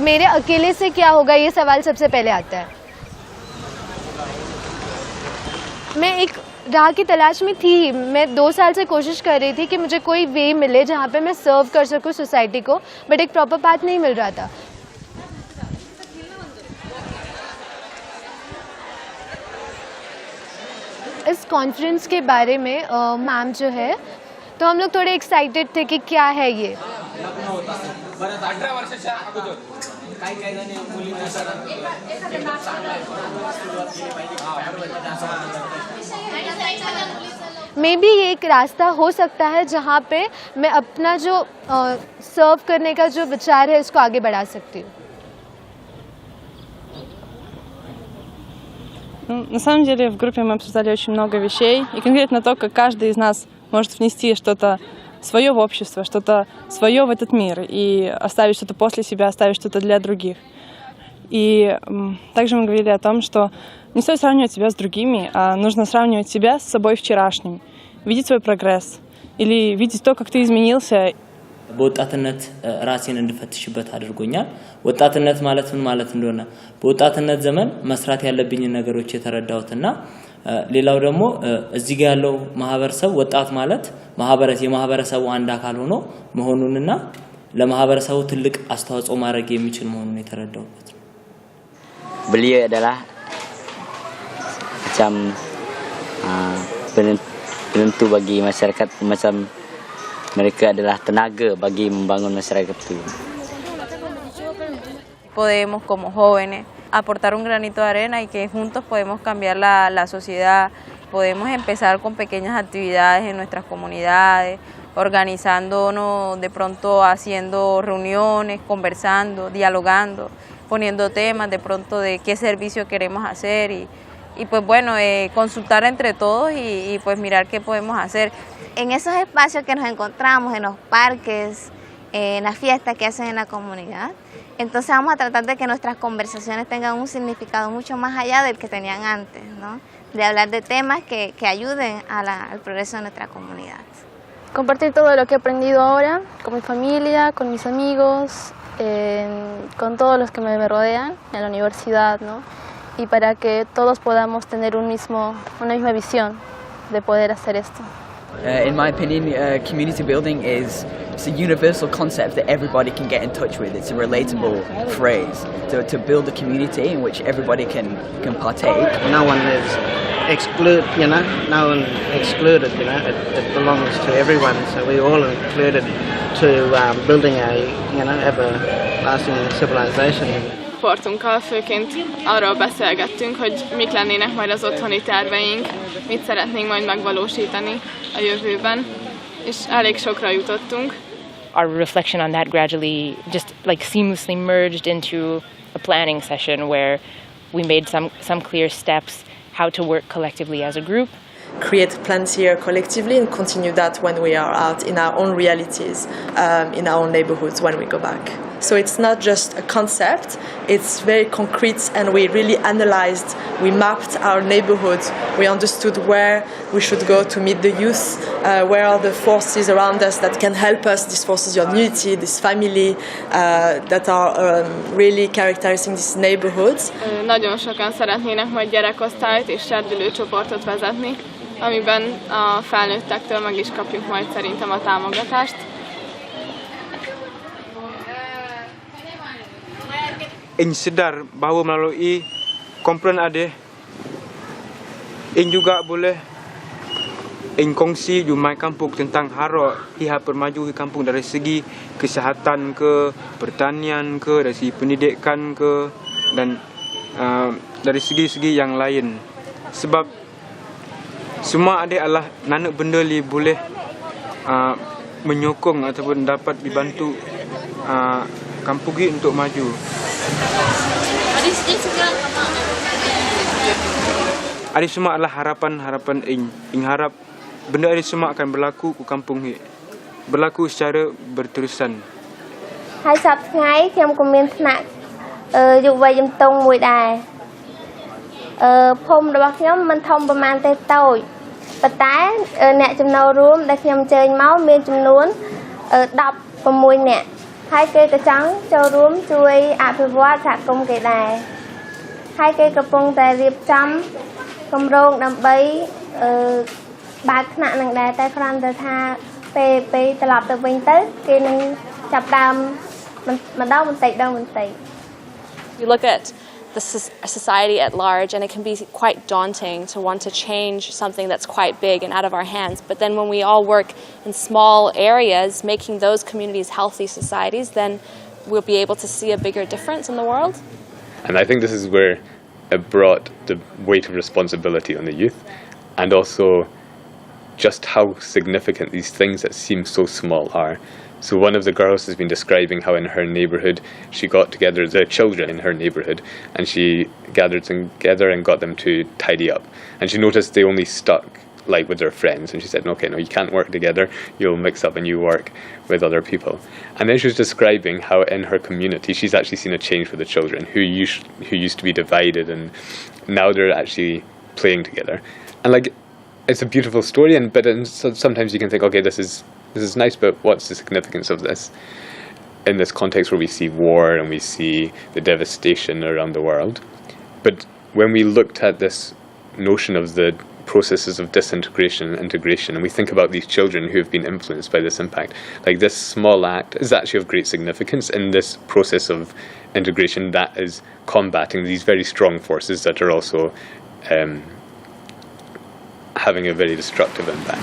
मेरे अकेले से क्या होगा, ये सवाल सबसे पहले आता है। मैं एक राह की तलाश में थी। मैं 2 साल से कोशिश कर रही थी कि मुझे कोई वे मिले जहाँ पे मैं सर्व कर सकूँ सोसाइटी को, बट एक प्रॉपर पाथ नहीं मिल रहा था। इस कॉन्फ्रेंस के बारे में मैम जो है, तो हम लोग थोड़े एक्साइटेड थे कि क्या है ये। मे बी ये एक रास्ता हो सकता है जहाँ पे मैं अपना जो सर्व करने का जो विचार है इसको आगे बढ़ा सकती हूँ। На самом деле в группе мы обсуждали очень много вещей, и конкретно то, как каждый из нас может внести что-то свое в общество, что-то свое в этот мир, и оставить что-то после себя, оставить что-то для других. И также мы говорили о том, что не стоит сравнивать себя с другими, а нужно сравнивать себя с собой вчерашним, видеть свой прогресс, или видеть то, как ты изменился. በወጣትነት ራሴን እንድፈትሽበት አድርጎኛል። ወጣትነት ማለት ምን ማለት እንደሆነ በወጣትነት ዘመን መስራት ያለብኝ ነገሮች የተረዳሁትና ሌላው ደግሞ እዚህ ጋር ያለው ማህበረሰብ ወጣት ማለት የማህበረሰቡ አንድ አካል ሆኖ መሆኑንና ለማህበረሰቡ ትልቅ አስተዋጽኦ ማድረግ የሚችል መሆኑን የተረዳሁበት ነው። Beliau adalah macam penentu bagi masyarakat, macam mereka adalah tenaga bagi membangun masyarakat itu. Podemos como jóvenes aportar un granito de arena y que juntos podemos cambiar la sociedad. Podemos empezar con pequeñas actividades en nuestras comunidades, organizándonos de pronto haciendo reuniones, conversando, dialogando, poniendo temas de pronto de qué servicio queremos hacer y pues bueno, consultar entre todos y pues mirar qué podemos hacer. En esos espacios que nos encontramos, en los parques, en las fiestas que hacen en la comunidad, entonces vamos a tratar de que nuestras conversaciones tengan un significado mucho más allá del que tenían antes, ¿no? De hablar de temas que ayuden al progreso de nuestra comunidad. Compartir todo lo que he aprendido ahora con mi familia, con mis amigos, con todos los que me rodean en la universidad, ¿no? Y para que todos podamos tener una misma visión de poder hacer esto. In my opinion, community building is a universal concept that everybody can get in touch with. It's a relatable phrase to build a community in which everybody can partake. No one is excluded, no one excluded, it belongs to everyone, so we're all included to building a, everlasting civilization. Csoportunkkal főként arról beszélgettünk, hogy mik lennének majd az otthoni terveink, mit szeretnénk majd megvalósítani a jövőben, és elég sokra jutottunk. Our reflection on that gradually just seamlessly merged into a planning session where we made some clear steps how to work collectively as a group. Create plans here collectively and continue that when we are out in our own realities, in our own neighborhoods when we go back. So it's not just a concept, it's very concrete, and we really analyzed, we mapped our neighborhoods, we understood where we should go to meet the youth, where are the forces around us that can help us, these forces of unity, this family that are really characterizing these neighborhoods. Nagyon sokan szeretnének majd gyerekosztályt és serdülőcsoportot vezetni, amiben a felnőttektől meg is kapjuk majd szerintem a támogatást. Ing sedar bahawa melalui kumpulan ADE, Ing juga boleh Ing kongsi Jumai Kampung tentang harap pihak permaju di kampung dari segi kesihatan ke, pertanian ke, dari segi pendidikan ke, dan dari segi-segi yang lain. Sebab semua ADE adalah nanak benda li boleh menyokong ataupun dapat dibantu kampung ini untuk maju. Ini semua adalah harapan Ing harap benda ini semua akan berlaku di kampung ini, berlaku secara berterusan. Hai sắp ngàyខ្ញុំក៏មានថ្នាក់យុវវ័យជំទង់មួយដែរភូមិរបស់ខ្ញុំមិនធំប្រហែលទេតូចប៉ុន្តែអ្នកចំណូលរួមដែលខ្ញុំអញ្ជើញមកមានចំនួន16នាក់ ហើយគេក៏ចង់ចូលរួមជួយអភិវឌ្ឍសហគមន៍គេដែរហើយគេកំពុងតែរៀបចំគម្រោងដើម្បីបើកថ្នាក់នឹងដែរតែគ្រាន់តែថាពេលត្រឡប់ទៅវិញទៅគេនឹងចាប់ដើមម្ដងបន្តិច You look at the society at large and it can be quite daunting to want to change something that's quite big and out of our hands, but then when we all work in small areas making those communities healthy societies, then we'll be able to see a bigger difference in the world. And I think this is where it brought the weight of responsibility on the youth, and also just how significant these things that seem so small are. So one of the girls has been describing how in her neighbourhood she got together the children in her neighbourhood and she gathered them together and got them to tidy up. And she noticed they only stuck like with their friends, and she said, okay, no, you can't work together, you'll mix up and you work with other people. And then she was describing how in her community she's actually seen a change for the children who used to be divided, and now they're actually playing together. And like, it's a beautiful story, but sometimes you can think, okay, this is nice, but what's the significance of this in this context where we see war and we see the devastation around the world? But when we looked at this notion of the processes of disintegration and integration, and we think about these children who have been influenced by this impact, like this small act is actually of great significance in this process of integration that is combating these very strong forces that are also having a very destructive impact.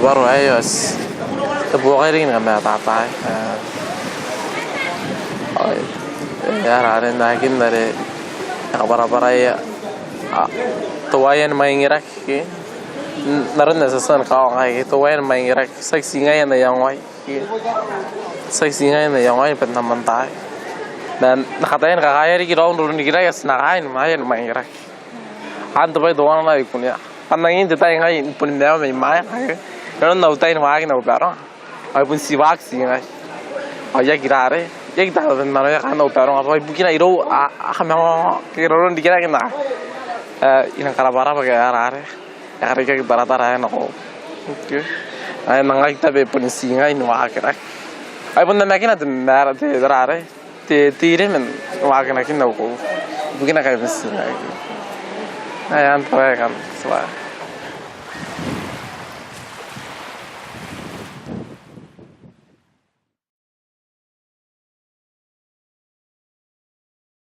baru ayos tebukai rin kami tatay ya rarin dakin dari para ya tuwayan maingirak ki narin nasasan kao ngai tuwayan maingirak saksingay na yang wai saksingay na yang wai penamantay dan nakatayan kakaya ri kiraw nurun kira yas nakain mayan maingirak anto bay doang na ikunya panangin detay ngai punin daw may maya Kalau nau tay nuagi nau perong, aku pun siwak sih ngai, ayah kira re, ya kita kan mana ya kan nau perong, apa ibu kira iro, memang kira orang dikira kena, ini karabara pakai arah re, ya karena kita rata rata nau, oke, ayah nangai kita be pun singai nuagi kira, ayah pun nama kina temera te rare, te tiri men nuagi kina kina nau, ibu kina kayak singai, ayah antar kan, soal.